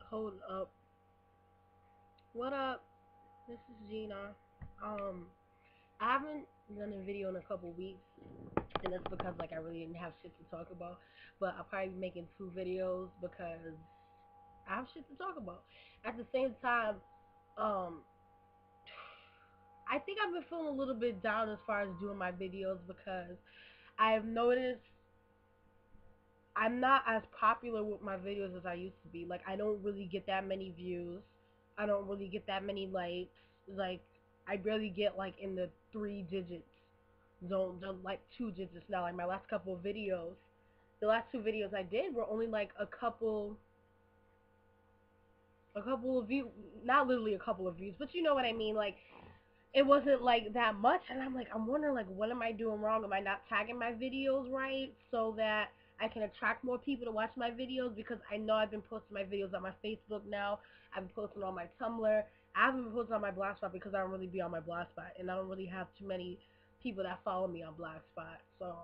Hold up. What up? This is Gina. I haven't done a video in a couple weeks, and that's because like I really didn't have shit to talk about. But I'll probably be making two videos because I have shit to talk about. At the same time, um, I think I've been feeling a little bit down as far as doing my videos because I've noticed I'm not as popular with my videos as I used to be. Like I don't really get that many views. I don't really get that many likes. Like I barely get like in the three digits zone, like two digits now. Like my last couple of videos, the last two videos I did were only like a couple of views, not literally a couple of views, but you know what I mean. Like it wasn't like that much, and I'm wondering like what am I doing wrong? Am I not tagging my videos right so that I can attract more people to watch my videos? Because I know I've been posting my videos on my Facebook now. I've been posting on my Tumblr. I haven't been posting on my Blogspot because I don't really be on my Blogspot, and I don't really have too many people that follow me on Blogspot. So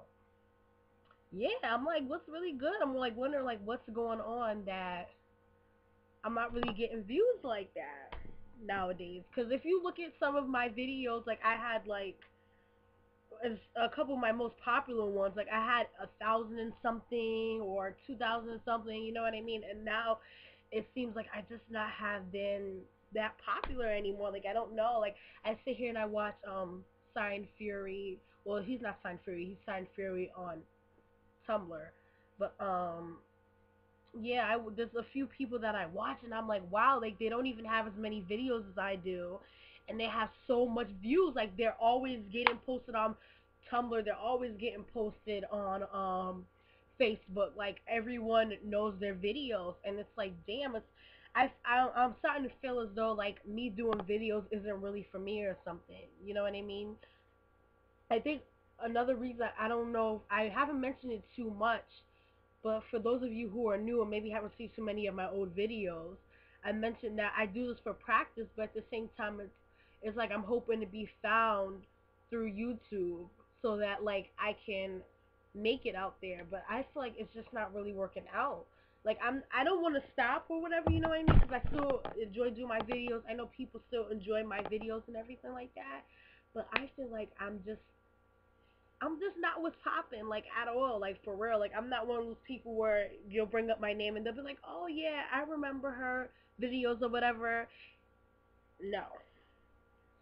yeah, I'm like, what's really good? I'm like wondering like what's going on that I'm not really getting views like that nowadays. Because if you look at some of my videos, like I had like a couple of my most popular ones, like I had 1,000 and something or 2,000 and something, you know what I mean? And now it seems like I just not have been that popular anymore. Like I don't know. Like I sit here and I watch Sign Fury. Well, he's not Sign Fury. He's Sign Fury on Tumblr. But yeah, there's a few people that I watch and I'm like, wow, like they don't even have as many videos as I do, and they have so much views. Like they're always getting posted on Tumblr. They're always getting posted on Facebook. Like everyone knows their videos, and it's like, damn, I'm starting to feel as though like me doing videos isn't really for me or something. You know what I mean? I think another reason I don't know, I haven't mentioned it too much, but for those of you who are new and maybe haven't seen too many of my old videos, I mentioned that I do this for practice, but at the same time, it's like I'm hoping to be found through YouTube so that like I can make it out there. But I feel like it's just not really working out. Like I don't want to stop or whatever, you know what I mean? Because I still enjoy doing my videos. I know people still enjoy my videos and everything like that. But I feel like I'm just not what's popping, like at all, like for real. Like I'm not one of those people where you'll bring up my name and they'll be like, oh yeah, I remember her videos or whatever. No.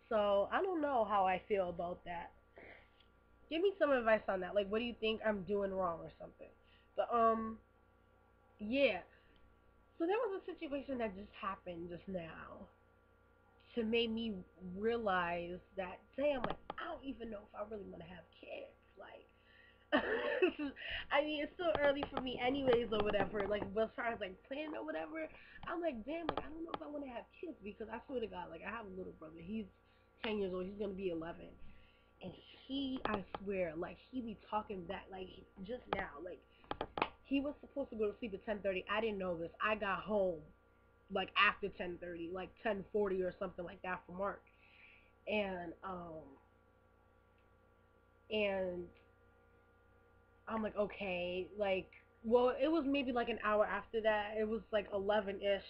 So I don't know how I feel about that. Give me some advice on that. Like, what do you think I'm doing wrong or something? But yeah. So there was a situation that just happened just now to make me realize that damn, like I don't even know if I really want to have kids. Like I mean, it's still early for me, anyways, or whatever. Like, but as far as like planning or whatever, I'm like, damn, like I don't know if I want to have kids because I swear to God, like I have a little brother. He's 10 years old. He's gonna be 11, and I swear, like he be talking that, like just now, like he was supposed to go to sleep at 10:30. I didn't know this. I got home like after 10:30, like 10:40 or something like that from work, and and I'm like, okay, like, well, it was maybe like an hour after that. It was like 11-ish.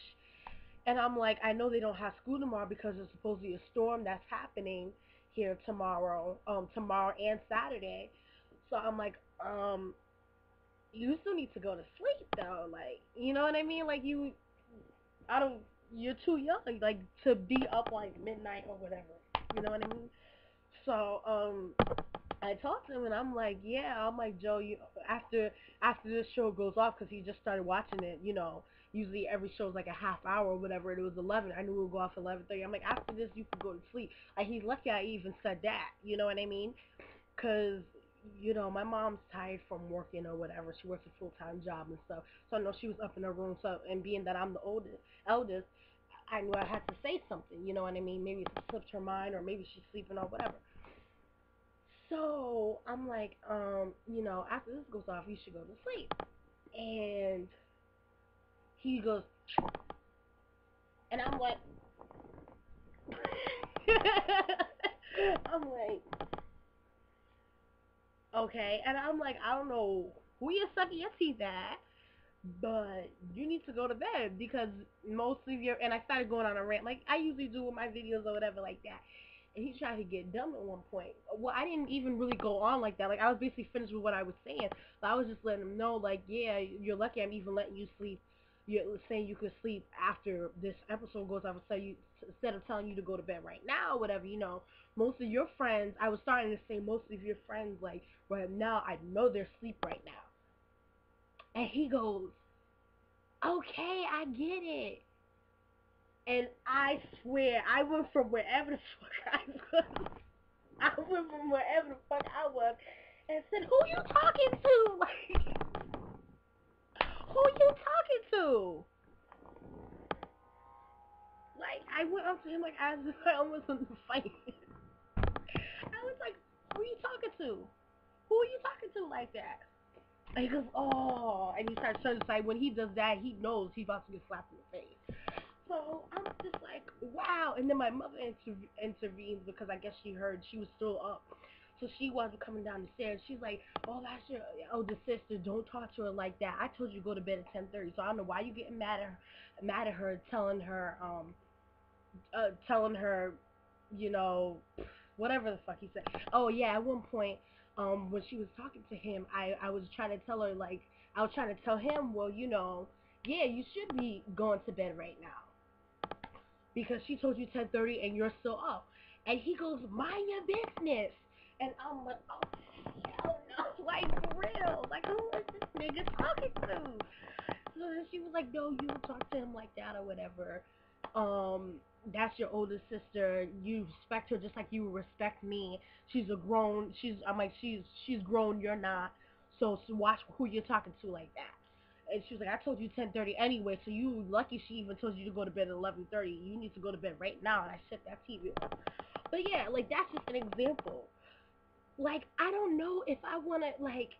And I'm like, I know they don't have school tomorrow because there's supposed to be a storm that's happening here tomorrow and Saturday. So I'm like, you still need to go to sleep though. Like, you know what I mean? Like I don't, you're too young, like, to be up like midnight or whatever. You know what I mean? So, I talked to him and I'm like, yeah, I'm like, Joe, after this show goes off, because he just started watching it, you know, usually every show's like a half hour or whatever. It was 11. I knew it would go off at 11:30. I'm like, after this, you can go to sleep. Like, he's lucky I even said that, you know what I mean? Because, you know, my mom's tired from working or whatever. She works a full-time job and stuff. So I know she was up in her room. So, and being that I'm the eldest, I knew I had to say something, you know what I mean? Maybe it slipped her mind or maybe she's sleeping or whatever. So I'm like, you know, after this goes off, you should go to sleep. And he goes, and I'm like, I'm like, okay. And I'm like, I don't know who you're sucking your teeth at, but you need to go to bed because most of your, and I started going on a rant like I usually do with my videos or whatever like that. And he tried to get dumb at one point. Well, I didn't even really go on like that. Like I was basically finished with what I was saying. So I was just letting him know, like, yeah, you're lucky I'm even letting you sleep. You're saying you could sleep after this episode goes off, instead of telling you to go to bed right now, whatever. Most of your friends, I was starting to say most of your friends, like, right now, I know they're asleep right now. And he goes, okay, I get it. And I swear, I went from wherever the fuck I was. I went from wherever the fuck I was and said, who you talking to? Like, who you talking to? Like, I went up to him like as if I almost wanted to fight. I was like, who you talking to? Who are you talking to like that? And he goes, oh, and he starts trying to say when he does that, he knows he's about to get slapped in the face. So I'm just like, wow. And then my mother intervenes because I guess she heard she was still up. So she wasn't coming down the stairs. She's like, oh, that's your older sister. Don't talk to her like that. I told you to go to bed at 10:30. So I don't know why you getting mad at her, telling her, you know, whatever the fuck he said. Oh yeah, at one point, when she was talking to him, I was trying to tell her like I was trying to tell him, well, yeah, you should be going to bed right now because she told you 10:30 and you're still up. And he goes, mind your business. And I'm like, oh hell no, like for real, like who is this nigga talking to? So then she was like, no, you don't talk to him like that or whatever. Um, that's your older sister. You respect her just like you respect me. I'm like, she's grown, you're not. So watch who you're talking to like that. And she was like, I told you 10:30 anyway, so you lucky she even told you to go to bed at 11:30. You need to go to bed right now. And I shut that TV off. But yeah, like that's just an example. Like I don't know if I wanna like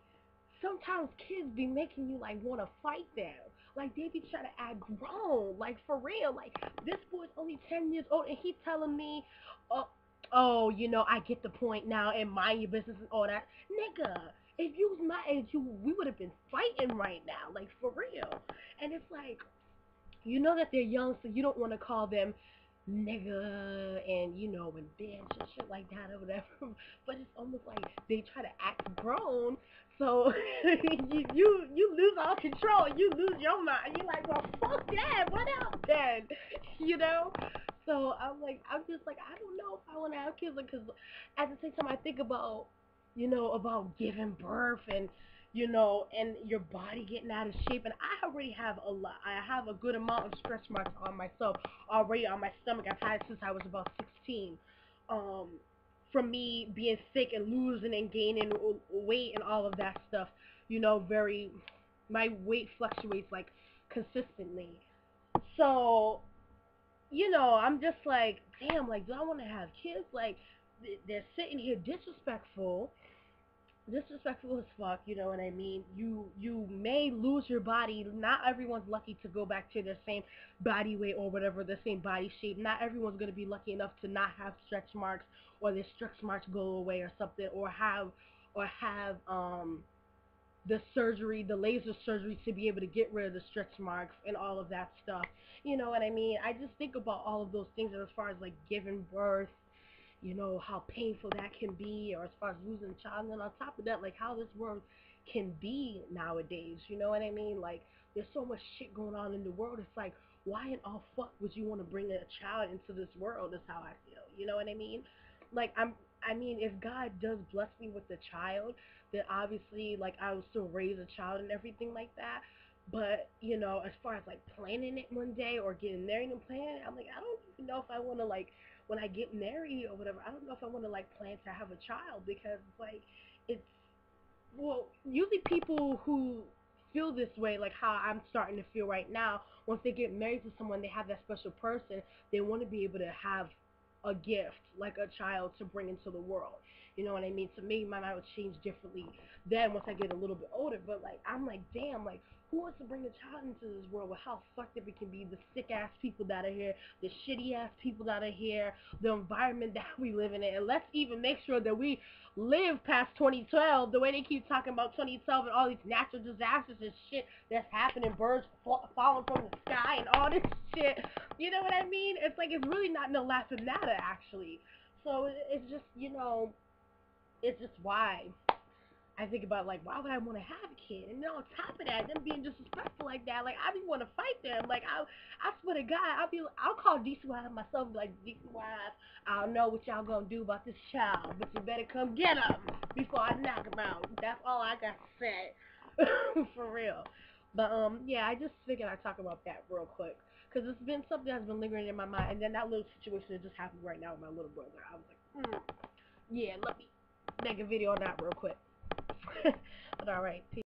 sometimes kids be making you like wanna fight them. Like they be trying to act grown, like for real. Like this boy's only 10 years old and he telling me, oh, oh, I get the point now and mind your business and all that, nigga. If you was my age, we would have been fighting right now, like for real. And it's like you know that they're young, so you don't want to call them nigga and and bitch and shit like that or whatever. But it's almost like they try to act grown, so you lose all control. You lose your mind. You're like, well, fuck that. What else then? You know. So I'm just like, I don't know if I want to have kids, because at the same time I think about, about giving birth and your body getting out of shape. And I already have a lot. I have a good amount of stretch marks on myself already on my stomach. I've had it since I was about 16. Um, from me being sick and losing and gaining weight and all of that stuff. My weight fluctuates like consistently. So, I'm just like, damn, like, do I want to have kids? Like, they're sitting here disrespectful as fuck, you know what I mean? You may lose your body. Not everyone's lucky to go back to their same body weight or whatever, the same body shape. Not everyone's gonna be lucky enough to not have stretch marks, or their stretch marks go away or something, or have the laser surgery to be able to get rid of the stretch marks and all of that stuff. You know what I mean? I just think about all of those things as far as like giving birth, how painful that can be, or as far as losing a child, and then on top of that, like how this world can be nowadays, you know what I mean? Like, there's so much shit going on in the world, it's like, why in all fuck would you want to bring a child into this world, is how I feel, you know what I mean? Like, I mean, if God does bless me with a child, then obviously, like, I will still raise a child and everything like that. But, as far as, like, planning it one day or getting married and planning it, I'm like, I don't even know if I want to, like, when I get married or whatever, I don't know if I want to like plan to have a child, because like it's well, usually people who feel this way, like how I'm starting to feel right now, once they get married to someone, they have that special person, they want to be able to have a gift, like a child to bring into the world. You know what I mean? So maybe my mind would change differently then once I get a little bit older. But like I'm like, damn, like who wants to bring a child into this world with how fucked up it can be, the sick ass people that are here, the shitty ass people that are here, the environment that we live in, and let's even make sure that we live past 2012, the way they keep talking about 2012 and all these natural disasters and shit that's happening, birds falling from the sky and all this shit. You know what I mean? It's like, it's really not no laughing matter, actually. So it's just, it's just why I think about, like, why would I want to have a kid? And then on top of that, them being disrespectful like that, like, I be want to fight them. Like, I swear to God, I'll call DCY myself, like, DCY, I don't know what y'all gonna do about this child, but you better come get him before I knock him out. That's all I got to say. For real. But, yeah, I just figured I'd talk about that real quick. Because it's been something that's been lingering in my mind. And then that little situation that just happened right now with my little brother. I was like, yeah, let me make a video on that real quick. But alright, peace.